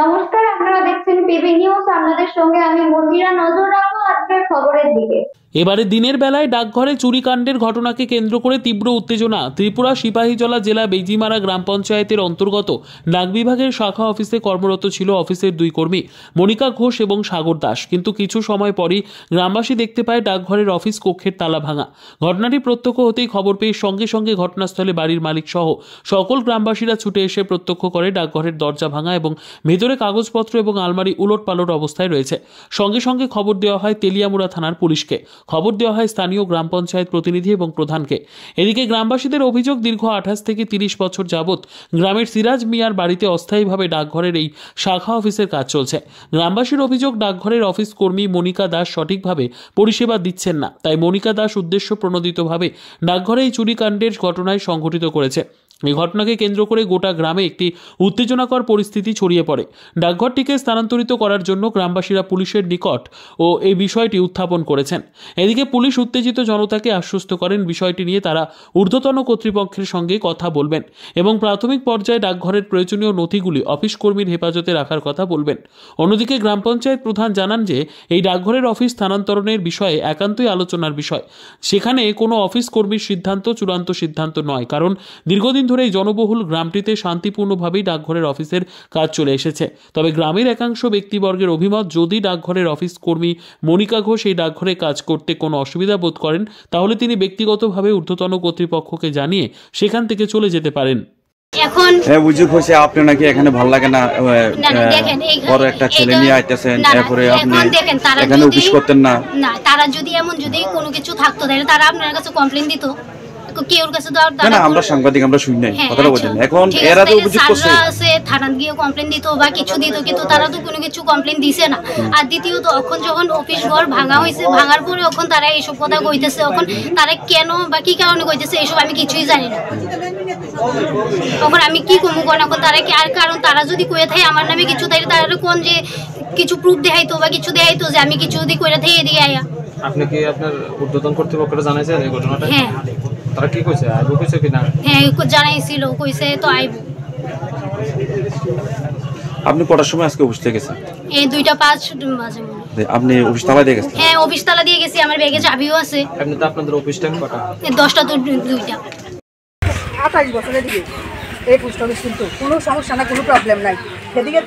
নমস্কার, আপনারা দেখছেন পিবি নিউজ। আপনাদের সঙ্গে আমি মন্দিরা। নজর রাখবো আজকের খবরের দিকে। এবারে দিনের বেলায় ডাকঘরে চুরিকাণ্ডের ঘটনাকে কেন্দ্র করে তীব্র উত্তেজনা ত্রিপুরা সিপাহীজলা জেলা বেজিমারা গ্রাম পঞ্চায়েতের অন্তর্গত ডাক বিভাগের শাখা অফিসে কর্মরত ছিল অফিসের দুই কর্মী মনিকা ঘোষ এবং সাগর দাস। কিন্তু কিছু সময় পরই গ্রামবাসী দেখতে পায় ডাকঘরের অফিস কক্ষের তালা ভাঙা। ঘটনাটি প্রত্যক্ষ হতেই খবর পেয়ে সঙ্গে সঙ্গে ঘটনাস্থলে বাড়ির মালিক সহ সকল গ্রামবাসীরা ছুটে এসে প্রত্যক্ষ করে ডাকঘরের দরজা ভাঙা এবং ভেতরে কাগজপত্র এবং আলমারি উলটপালট অবস্থায় রয়েছে। সঙ্গে সঙ্গে খবর দেওয়া হয় তেলিয়ামুড়া থানার পুলিশকে। খবর দেওয়া হয় স্থানীয় গ্রাম পঞ্চায়েত প্রতিনিধি এবং প্রধানকে। এদিকে গ্রামবাসীদের অভিযোগ, দীর্ঘ 28 থেকে 30 বছর যাবৎ গ্রামের সিরাজ মিয়ার বাড়িতে অস্থায়ীভাবে ডাকঘরের এই শাখা অফিসের কাজ চলছে। গ্রামবাসীর অভিযোগ, ডাকঘরের অফিস কর্মী মনিকা দাস সঠিকভাবে পরিষেবা দিচ্ছেন না, তাই মনিকা দাস উদ্দেশ্য প্রণোদিতভাবে ডাকঘরে এই চুরিকাণ্ডের ঘটনায় সংঘটিত করেছে। এই ঘটনাকে কেন্দ্র করে গোটা গ্রামে একটি উত্তেজনাকর পরিস্থিতি ছড়িয়ে পড়ে। ডাকঘরটিকে স্থানান্তরিত করার জন্য গ্রামবাসীরা পুলিশের নিকট ও এই বিষয়টি উত্থাপন করেছেন। এদিকে পুলিশ উত্তেজিত জনতাকে আশ্বস্ত করেন বিষয়টি নিয়ে তারা ঊর্ধ্বতন কর্তৃপক্ষের সঙ্গে কথা বলবেন এবং প্রাথমিক পর্যায়ে ডাকঘরের প্রয়োজনীয় নথিগুলি অফিস কর্মীর হেফাজতে রাখার কথা বলবেন। অন্যদিকে গ্রাম পঞ্চায়েত প্রধান জানান যে এই ডাকঘরের অফিস স্থানান্তরণের বিষয়ে একান্তই আলোচনার বিষয়। সেখানে কোনো অফিস কর্মীর সিদ্ধান্ত চূড়ান্ত সিদ্ধান্ত নয়, কারণ দীর্ঘদিন ধরে এই জনবহুল গ্রামটিতে শান্তিপূর্ণভাবেই ডাকঘরের অফিসের কাজ চলে এসেছে। তবে গ্রামের একাংশ ব্যক্তিবর্গের অভিমত, যদি ডাকঘরের অফিস কর্মী মনিকা ঘোষ এই ডাকঘরে কাজ করতে কোনো অসুবিধা বোধ করেন, তাহলে তিনি ব্যক্তিগতভাবে ঊর্ধ্বতন কর্তৃপক্ষকে জানিয়ে সেখান থেকে চলে যেতে পারেন। এখন বুঝুক হয়েছে আপনি নাকি এখানে ভালো লাগে না, বড় একটা ছেলে নিয়ে আইতেছেন, এরপরে আপনি এখানে অফিস করতেন না। তারা যদি এমন যদি কোনো কিছু থাকতো তাহলে তারা আপনার কাছে কমপ্লেইন দিত। কেউর কাছে তো না, আমরা সাংবাদিক, আমরা শুনি নাই কথাটা বলেন। এখন এরা তো অভিযোগ করছে থানায় গিয়ে কমপ্লেইন দিত বা কিছু দিত, কিন্তু তারা তো কোনো কিছু কমপ্লেইন দিছে না। আর দ্বিতীয়ত এখন যখন অফিস ঘর ভাঙা হয়েছে, ভাঙার পরে এখন তারা এইসব কথা কইতেছে। এখন তারা কেন বা কি কারণে কইতেছে এইসব আমি কিছুই জানি না। এখন আমি কি কমু কোন, এখন তারা কি আর কারণ তারা যদি কইয়া থাকে আমার নামে কিছু, তাইলে তারা কোন যে কিছু প্রুফ দেখাইতো বা কিছু দেখাইতো যে আমি কিছু যদি কইরা থেকে এদিকে আয়া। আপনি কি আপনার ঊর্ধ্বতন কর্তৃপক্ষকে জানাইছেন এই ঘটনাটা? হ্যাঁ। তারা কি কইছে? আইবো কইছে কিনা? হ্যাঁ, জানাইছিল, কইছে তো আইবো। আপনি কটার সময় আজকে অফিস থেকে গেছেন? এই 2:05 বাজে। আপনি অফিস তালা দিয়ে গেছেন? হ্যাঁ, অফিস তালা দিয়ে গেছি, আমার ব্যাগে চাবিও আছে। আপনি তো আপনাদের অফিস টাইম কটা? 10টা to 2টা। 28 বছরের দিকে এই পোস্ট অফিস, কিন্তু কোনো সমস্যা না, কোনো প্রবলেম নাই। এদিকে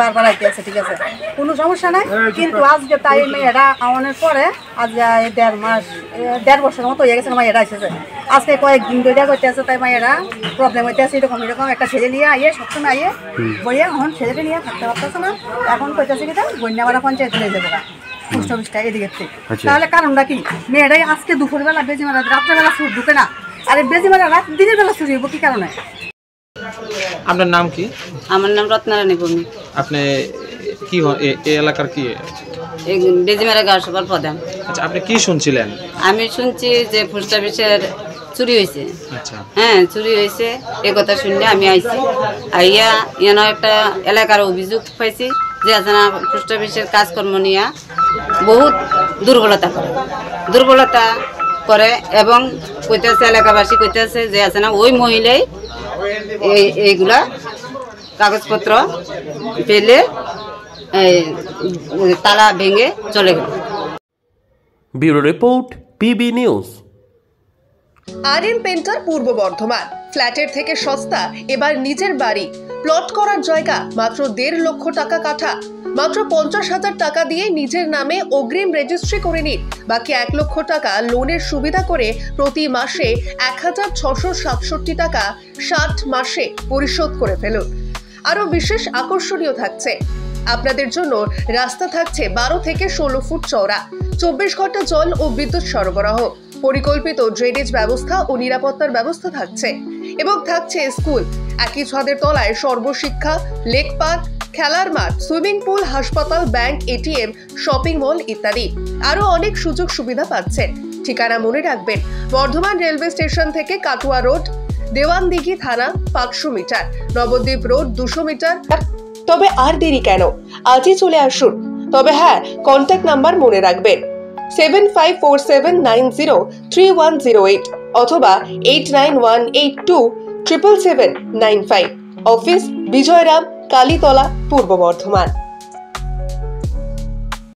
বারবার আইতে আছে, ঠিক আছে, কোনো সমস্যা নাই। কিন্তু আজকে তাই মেয়েরা আওয়ানোর পরে আজ 1.5 বছরের মতো হয়ে গেছে মেয়েরা এসেছে। আজকে কয়েকদিন ধরে করতে আছে, তাই মেয়েরা প্রবলেম হইতে আছে। এরকম একটা ছেলে নিয়ে আইয়ে সবসময় আইয়ে বইয়া, এখন ছেলেকে নিয়ে থাকতে পারতেছে না। এখন কইতেছে কি বন্যামারা পঞ্চায়েত নিয়ে যাবো পোস্ট অফিসটা এদিকে। তাহলে কারণটা কি? মেয়েরাই আজকে দুপুরবেলা বেজিমারা, রাত্রেবেলা সুর ঢুকে না, আর বেজিমারা রাত দিনের বেলা চুরি হইব কি কারণে? আপনার নাম কি? আমার নাম রত্নারানী ভূমি। আপনি কি এই এলাকার কি? বেজিমারা গাঁও সভার প্রধান। আচ্ছা, আপনি কি শুনছিলেন? আমি শুনছি যে পোস্ট অফিসের চুরি হয়েছে। আচ্ছা, হ্যাঁ, চুরি হয়েছে এই কথা শুনলে আমি আইছি। আইয়া এন একটা এলাকার অভিযোগ পাইছি যে আছে না পোস্ট অফিসের কাজকর্ম নিয়ে বহুত দুর্বলতা করে এবং কইতেছে, এলাকাবাসী কইতেছে যে আছে না ওই মহিলাই এইগুলা কাগজপত্র পেলে তালা ভেঙে চলে গেল। Bureau report, PB news. RM painter পূর্ব বর্ধমান। ফ্ল্যাটের থেকে সস্তা এবার নিজের বাড়ি। প্লট করার জায়গা মাত্র 1.5 লক্ষ টাকা কাঠা। মাত্র 50,000 টাকা দিয়ে নিজের নামে অগ্রিম রেজিস্ট্রি করে নিন। বাকি 1 লক্ষ টাকা লোনের সুবিধা করে প্রতি মাসে 1,667 টাকা 60 মাসে পরিশোধ করে ফেলুন। আরো বিশেষ আকর্ষণীয় থাকছে, আপনাদের জন্য রাস্তা থাকছে 12 থেকে 16 ফুট চওড়া, 24 ঘন্টা জল ও বিদ্যুৎ সরবরাহ, পরিকল্পিত ড্রেনেজ ব্যবস্থা ও নিরাপত্তার ব্যবস্থা থাকছে এবং থাকছে স্কুল। একই ছাদের তলায় সর্বশিক্ষা, লেক পার্ক, খেলার মাঠ, সুইমিং পুল, হাসপাতাল, ব্যাংক, এটিএম, শপিং মল ইত্যাদি আরো অনেক সুযোগ সুবিধা পাচ্ছেন। ঠিকানা মনে রাখবেন, বর্ধমান রেলওয়ে স্টেশন থেকে কাটুয়া রোড, দেওয়ানদিঘি থানা 500 মিটার, নবদ্বীপ রোড 200 মিটার। তবে আর দেরি কেন, আজই চলে আসুন। তবে হ্যাঁ, কন্ট্যাক্ট নাম্বার মনে রাখবেন 7547903108 অথবা 8918277795। অফিস বিজয়রাম, কালীতলা, পূর্ব বর্ধমান।